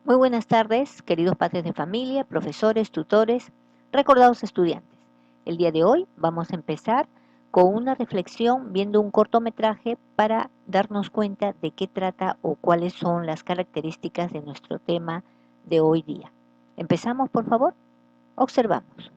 Muy buenas tardes, queridos padres de familia, profesores, tutores, recordados estudiantes. El día de hoy vamos a empezar con una reflexión viendo un cortometraje para darnos cuenta de qué trata o cuáles son las características de nuestro tema de hoy día. Empezamos, por favor. Observamos.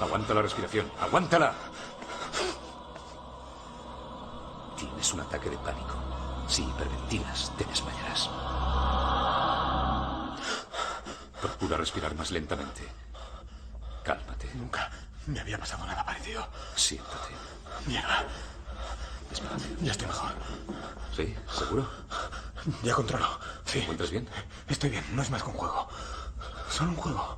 Aguanta la respiración. ¡Aguántala! Tienes un ataque de pánico. Si hiperventilas, te desmayarás. Procura respirar más lentamente. Cálmate. Nunca me había pasado nada parecido. Siéntate. Mierda. Despacio. Ya estoy mejor. ¿Sí? ¿Seguro? Ya controlo. Sí. ¿Te encuentras bien? Estoy bien. No es más que un juego. Solo un juego.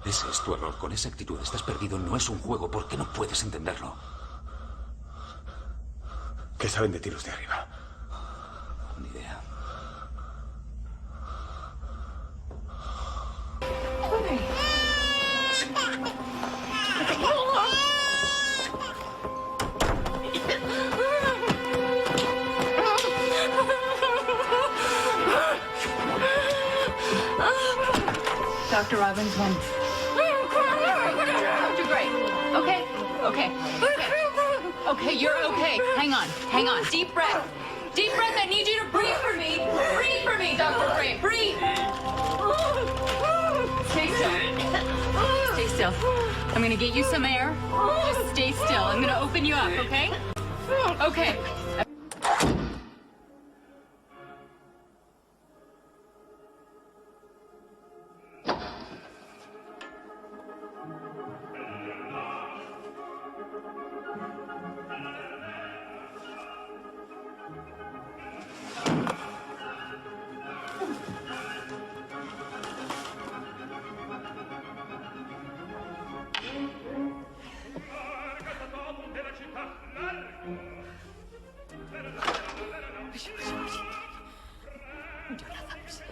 Ese es tu error. Con esa actitud estás perdido. No es un juego. ¿Por qué no puedes entenderlo? ¿Qué saben de ti los de arriba? Ni idea. Dr. Robbins home. You're great. Okay. Okay. Okay, you're okay. Hang on. Hang on. Deep breath. Deep breath. I need you to breathe for me. Breathe for me, Dr. Gray. Breathe. Stay still. Stay still. I'm gonna get you some air. Just stay still. I'm gonna open you up, okay? Okay. Jonathan Psi,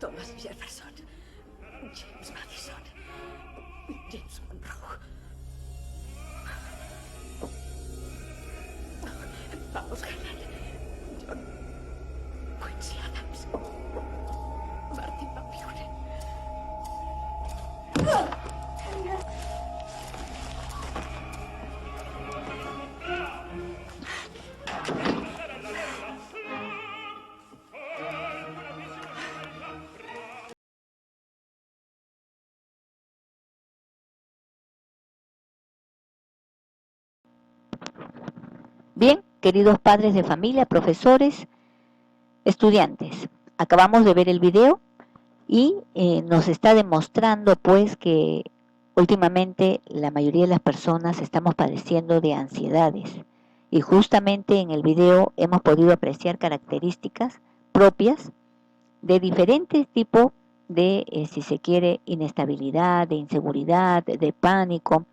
Thomas Jefferson, James Madison, James Monroe. Vamos, Garland. John Quincy Adams. Martin Van Buren. Bien, queridos padres de familia, profesores, estudiantes, acabamos de ver el video y nos está demostrando pues que últimamente la mayoría de las personas estamos padeciendo de ansiedades y justamente en el video hemos podido apreciar características propias de diferentes tipos de, si se quiere, inestabilidad, de inseguridad, de pánico,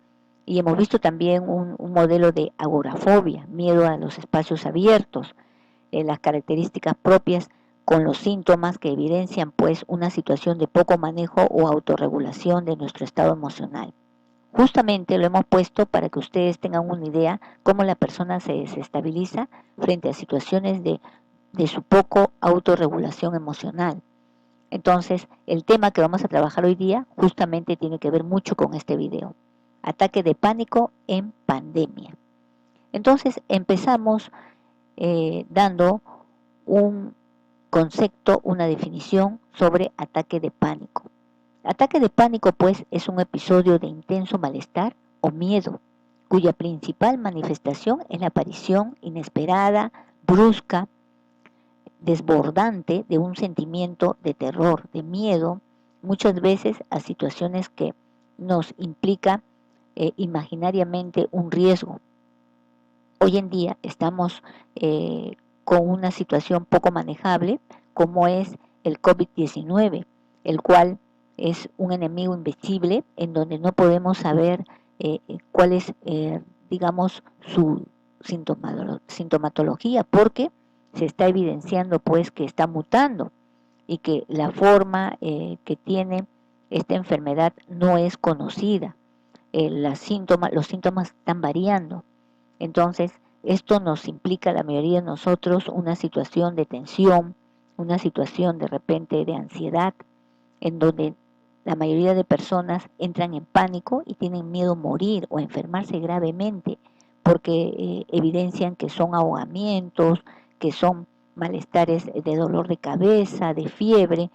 y hemos visto también un modelo de agorafobia, miedo a los espacios abiertos, las características propias con los síntomas que evidencian pues una situación de poco manejo o autorregulación de nuestro estado emocional. Justamente lo hemos puesto para que ustedes tengan una idea cómo la persona se desestabiliza frente a situaciones de su poco autorregulación emocional. Entonces, el tema que vamos a trabajar hoy día justamente tiene que ver mucho con este video. Ataque de pánico en pandemia. Entonces, empezamos dando un concepto, una definición sobre ataque de pánico. Ataque de pánico, pues, es un episodio de intenso malestar o miedo, cuya principal manifestación es la aparición inesperada, brusca, desbordante de un sentimiento de terror, de miedo, muchas veces a situaciones que nos implica imaginariamente un riesgo. Hoy en día estamos con una situación poco manejable, como es el COVID-19, el cual es un enemigo invisible en donde no podemos saber cuál es, digamos, su sintomatología, porque se está evidenciando pues que está mutando y que la forma que tiene esta enfermedad no es conocida. Los síntomas están variando. Entonces, esto nos implica a la mayoría de nosotros una situación de tensión, una situación de repente de ansiedad, en donde la mayoría de personas entran en pánico y tienen miedo a morir o a enfermarse gravemente, porque evidencian que son ahogamientos, que son malestares de dolor de cabeza, de fiebre.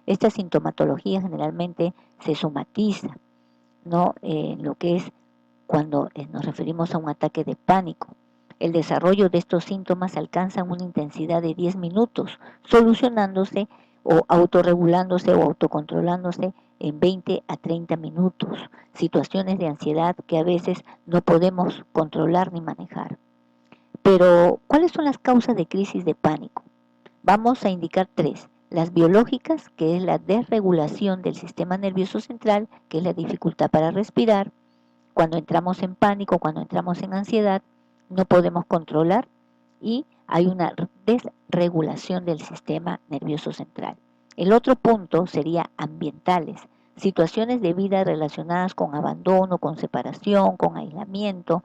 Esta sintomatología generalmente se somatiza, ¿no? Lo que es cuando nos referimos a un ataque de pánico. El desarrollo de estos síntomas alcanza una intensidad de 10 minutos, solucionándose o autorregulándose o autocontrolándose en 20 a 30 minutos. Situaciones de ansiedad que a veces no podemos controlar ni manejar. Pero, ¿cuáles son las causas de crisis de pánico? Vamos a indicar 3. Las biológicas, que es la desregulación del sistema nervioso central, que es la dificultad para respirar. Cuando entramos en pánico, cuando entramos en ansiedad, no podemos controlar y hay una desregulación del sistema nervioso central. El otro punto sería ambientales, situaciones de vida relacionadas con abandono, con separación, con aislamiento.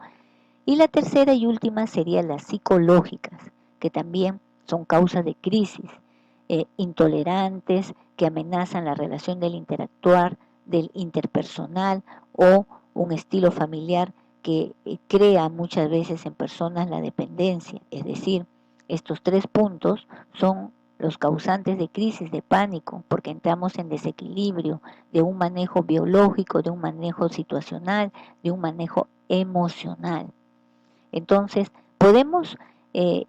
Y la tercera y última serían las psicológicas, que también son causas de crisis, intolerantes, que amenazan la relación del interactuar, del interpersonal o un estilo familiar que crea muchas veces en personas la dependencia. Es decir, estos 3 puntos son los causantes de crisis de pánico, porque entramos en desequilibrio de un manejo biológico, de un manejo situacional, de un manejo emocional. Entonces, podemos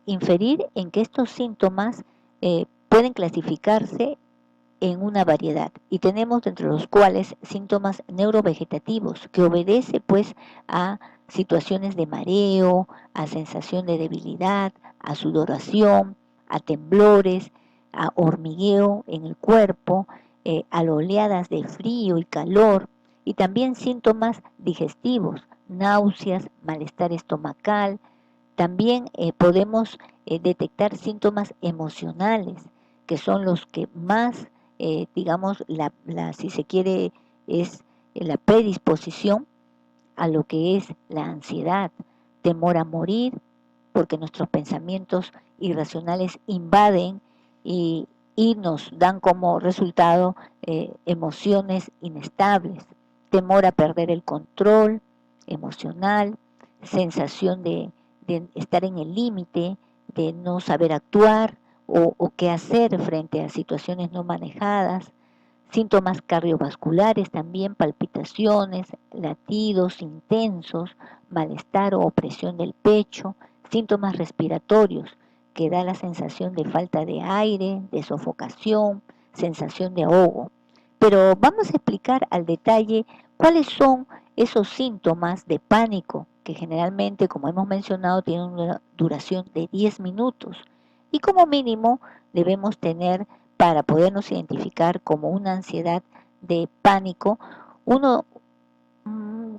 inferir en que estos síntomas pueden clasificarse en una variedad y tenemos entre los cuales síntomas neurovegetativos que obedece pues a situaciones de mareo, a sensación de debilidad, a sudoración, a temblores, a hormigueo en el cuerpo, a oleadas de frío y calor y también síntomas digestivos, náuseas, malestar estomacal. También podemos detectar síntomas emocionales, que son los que más, digamos, si se quiere, es la predisposición a lo que es la ansiedad, temor a morir, porque nuestros pensamientos irracionales invaden y nos dan como resultado emociones inestables, temor a perder el control emocional, sensación de estar en el límite, de no saber actuar o qué hacer frente a situaciones no manejadas, síntomas cardiovasculares también, palpitaciones, latidos intensos, malestar o opresión del pecho, síntomas respiratorios, que da la sensación de falta de aire, de sofocación, sensación de ahogo. Pero vamos a explicar al detalle cuáles son esos síntomas de pánico, que generalmente, como hemos mencionado, tienen una duración de 10 minutos. Y como mínimo debemos tener, para podernos identificar como una ansiedad de pánico,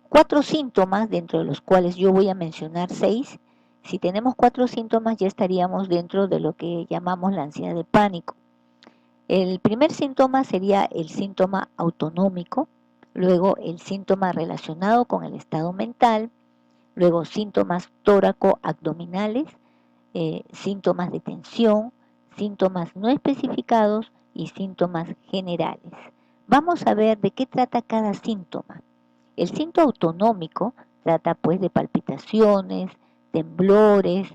4 síntomas, dentro de los cuales yo voy a mencionar 6. Si tenemos 4 síntomas, ya estaríamos dentro de lo que llamamos la ansiedad de pánico. El primer síntoma sería el síntoma autonómico, luego el síntoma relacionado con el estado mental, luego síntomas tóraco-abdominales, síntomas de tensión, síntomas no especificados y síntomas generales. Vamos a ver de qué trata cada síntoma. El síntoma autonómico trata pues de palpitaciones, temblores,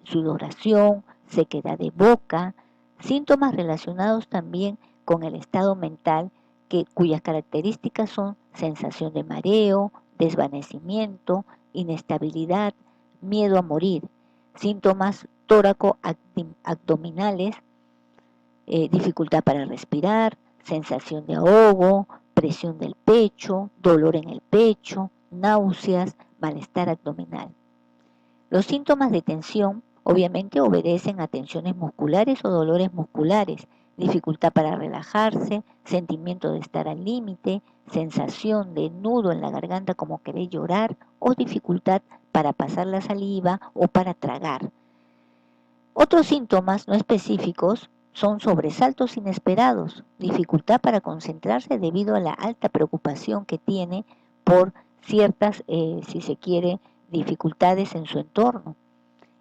sudoración, sequedad de boca, síntomas relacionados también con el estado mental, cuyas características son sensación de mareo, desvanecimiento, inestabilidad, miedo a morir, síntomas tóraco-abdominales, dificultad para respirar, sensación de ahogo, presión del pecho, dolor en el pecho, náuseas, malestar abdominal. Los síntomas de tensión Obviamente obedecen a tensiones musculares o dolores musculares, dificultad para relajarse, sentimiento de estar al límite, sensación de nudo en la garganta como querer llorar o dificultad para pasar la saliva o para tragar. Otros síntomas no específicos son sobresaltos inesperados, dificultad para concentrarse debido a la alta preocupación que tiene por ciertas, si se quiere, dificultades en su entorno.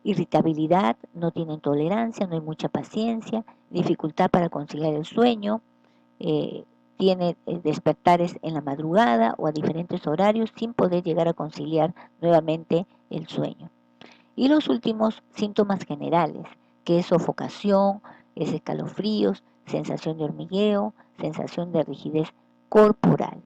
Irritabilidad, no tienen tolerancia, no hay mucha paciencia, dificultad para conciliar el sueño, eh, tiene despertares en la madrugada o a diferentes horarios sin poder llegar a conciliar nuevamente el sueño. Y los últimos síntomas generales, que es sofocación, es escalofríos, sensación de hormigueo, sensación de rigidez corporal.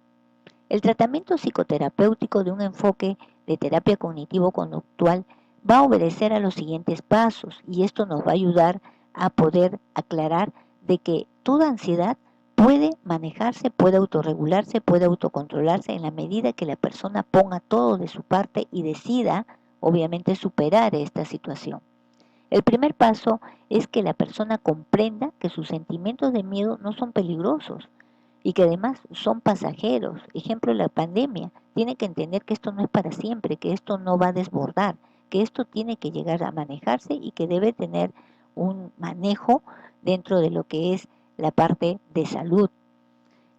El tratamiento psicoterapéutico de un enfoque de terapia cognitivo-conductual va a obedecer a los siguientes pasos y esto nos va a ayudar a poder aclarar de que toda ansiedad puede manejarse, puede autorregularse, puede autocontrolarse en la medida que la persona ponga todo de su parte y decida, obviamente, superar esta situación. El primer paso es que la persona comprenda que sus sentimientos de miedo no son peligrosos y que además son pasajeros. Ejemplo, la pandemia. Tiene que entender que esto no es para siempre, que esto no va a desbordar, que esto tiene que llegar a manejarse y que debe tener un manejo dentro de lo que es la parte de salud.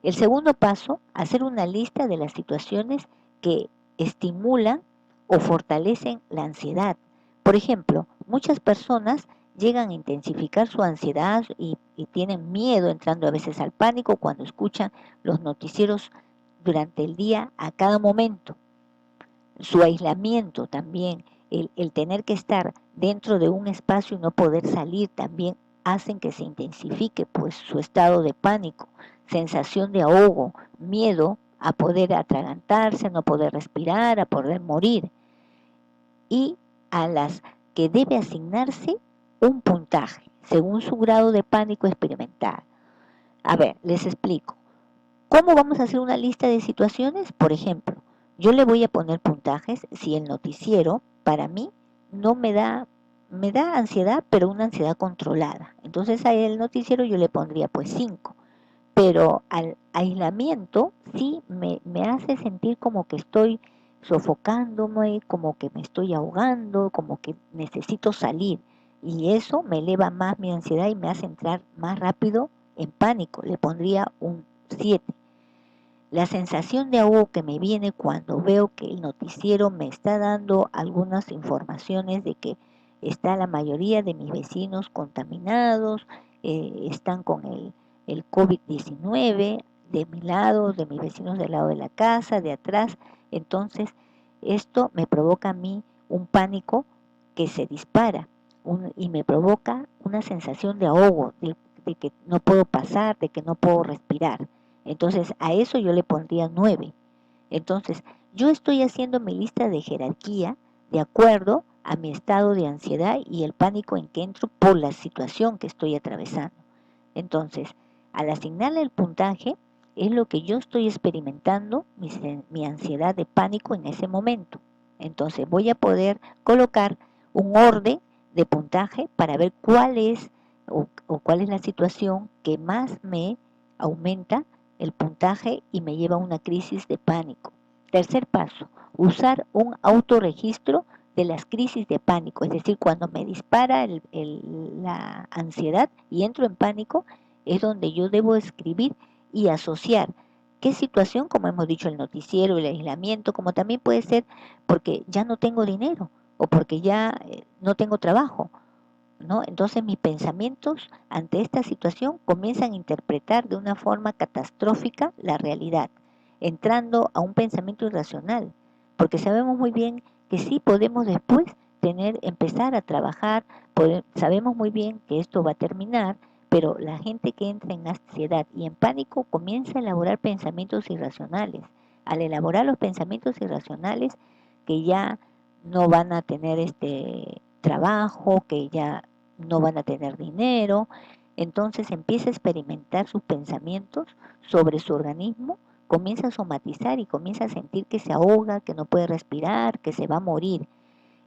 El segundo paso, hacer una lista de las situaciones que estimulan o fortalecen la ansiedad. Por ejemplo, muchas personas llegan a intensificar su ansiedad y tienen miedo, entrando a veces al pánico cuando escuchan los noticieros durante el día a cada momento. Su aislamiento también, el tener que estar dentro de un espacio y no poder salir también hacen que se intensifique pues su estado de pánico, sensación de ahogo, miedo a poder atragantarse, a no poder respirar, a poder morir. Y a las que debe asignarse un puntaje según su grado de pánico experimentado. A ver, les explico. ¿Cómo vamos a hacer una lista de situaciones? Por ejemplo, yo le voy a poner puntajes si el noticiero para mí no me da ansiedad, pero una ansiedad controlada. Entonces a el noticiero yo le pondría pues 5. Pero al aislamiento sí me hace sentir como que estoy sofocándome, como que me estoy ahogando, como que necesito salir. Y eso me eleva más mi ansiedad y me hace entrar más rápido en pánico. Le pondría un 7. La sensación de ahogo que me viene cuando veo que el noticiero me está dando algunas informaciones de que está la mayoría de mis vecinos contaminados, están con el COVID-19 de mi lado, de mis vecinos del lado de la casa, de atrás. Entonces, esto me provoca a mí un pánico que se dispara y me provoca una sensación de ahogo, de que no puedo pasar, de que no puedo respirar. Entonces, a eso yo le pondría 9. Entonces, yo estoy haciendo mi lista de jerarquía de acuerdo a mi estado de ansiedad y el pánico en que entro por la situación que estoy atravesando. Entonces, al asignarle el puntaje, es lo que yo estoy experimentando, mi ansiedad de pánico en ese momento. Entonces, voy a poder colocar un orden de puntaje para ver cuál es o cuál es la situación que más me aumenta el puntaje y me lleva a una crisis de pánico. Tercer paso, usar un autorregistro de las crisis de pánico, es decir, cuando me dispara la ansiedad y entro en pánico, es donde yo debo escribir y asociar qué situación, como hemos dicho, el noticiero, el aislamiento, como también puede ser porque ya no tengo dinero o porque ya no tengo trabajo, ¿no? Entonces mis pensamientos ante esta situación comienzan a interpretar de una forma catastrófica la realidad, entrando a un pensamiento irracional, porque sabemos muy bien que sí podemos después empezar a trabajar, sabemos muy bien que esto va a terminar, pero la gente que entra en ansiedad y en pánico comienza a elaborar pensamientos irracionales. Al elaborar los pensamientos irracionales, que ya no van a tener trabajo, que ya no van a tener dinero, entonces empieza a experimentar sus pensamientos sobre su organismo, comienza a somatizar y comienza a sentir que se ahoga, que no puede respirar, que se va a morir.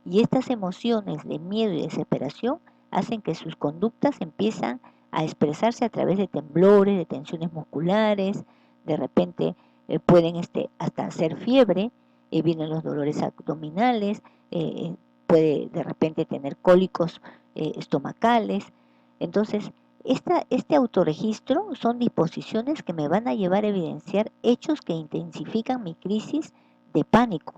Y estas emociones de miedo y desesperación hacen que sus conductas empiezan a expresarse a través de temblores, de tensiones musculares, de repente pueden hasta hacer fiebre, vienen los dolores abdominales, puede de repente tener cólicos estomacales. Entonces, este autorregistro son disposiciones que me van a llevar a evidenciar hechos que intensifican mi crisis de pánico.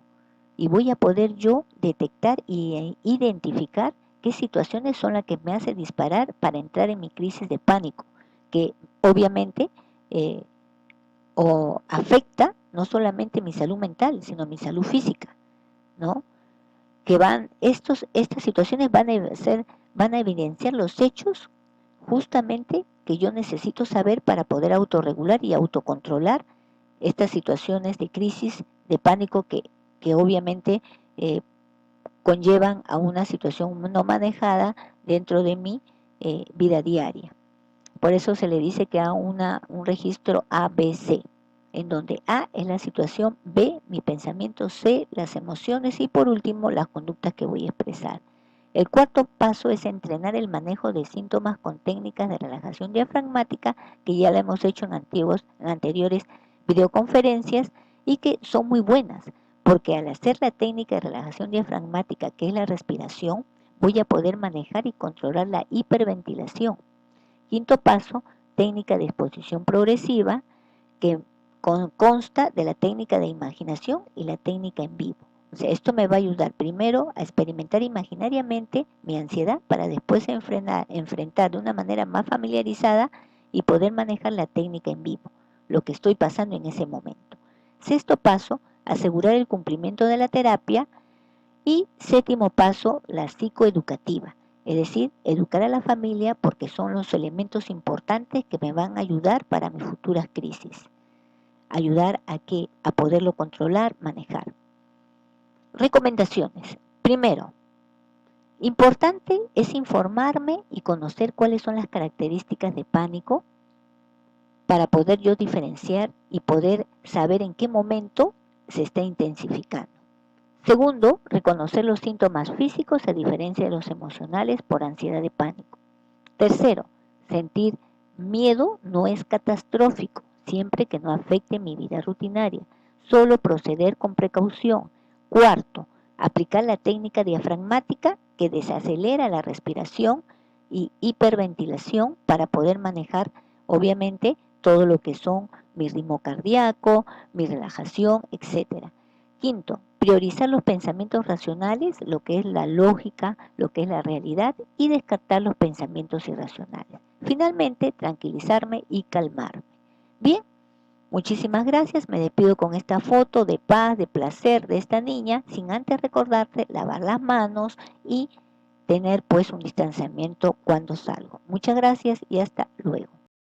Y voy a poder yo detectar e identificar qué situaciones son las que me hacen disparar para entrar en mi crisis de pánico, que obviamente o afecta no solamente mi salud mental, sino mi salud física, ¿no? Que estas situaciones van a evidenciar los hechos justamente que yo necesito saber para poder autorregular y autocontrolar estas situaciones de crisis, de pánico que obviamente conllevan a una situación no manejada dentro de mi vida diaria. Por eso se le dice que haga un registro ABC, en donde A es la situación, B mi pensamiento, C las emociones y por último las conductas que voy a expresar. El cuarto paso es entrenar el manejo de síntomas con técnicas de relajación diafragmática, que ya la hemos hecho en anteriores videoconferencias y que son muy buenas, porque al hacer la técnica de relajación diafragmática, que es la respiración, voy a poder manejar y controlar la hiperventilación. Quinto paso, técnica de exposición progresiva, que consta de la técnica de imaginación y la técnica en vivo. O sea, esto me va a ayudar primero a experimentar imaginariamente mi ansiedad para después enfrentar de una manera más familiarizada y poder manejar la técnica en vivo, lo que estoy pasando en ese momento. Sexto paso, asegurar el cumplimiento de la terapia. Y séptimo paso, la psicoeducativa. Es decir, educar a la familia porque son los elementos importantes que me van a ayudar para mis futuras crisis. Ayudar a poderlo controlar, manejar. Recomendaciones. Primero, importante es informarme y conocer cuáles son las características de pánico para poder yo diferenciar y poder saber en qué momento se está intensificando. Segundo, reconocer los síntomas físicos a diferencia de los emocionales por ansiedad de pánico. Tercero, sentir miedo no es catastrófico, siempre que no afecte mi vida rutinaria. Solo proceder con precaución. Cuarto, aplicar la técnica diafragmática que desacelera la respiración y hiperventilación para poder manejar, obviamente, todo lo que son mi ritmo cardíaco, mi relajación, etc. Quinto, priorizar los pensamientos racionales, lo que es la lógica, lo que es la realidad, y descartar los pensamientos irracionales. Finalmente, tranquilizarme y calmarme. Bien, muchísimas gracias. Me despido con esta foto de paz, de placer de esta niña, sin antes recordarte lavar las manos y tener pues un distanciamiento cuando salgo. Muchas gracias y hasta luego.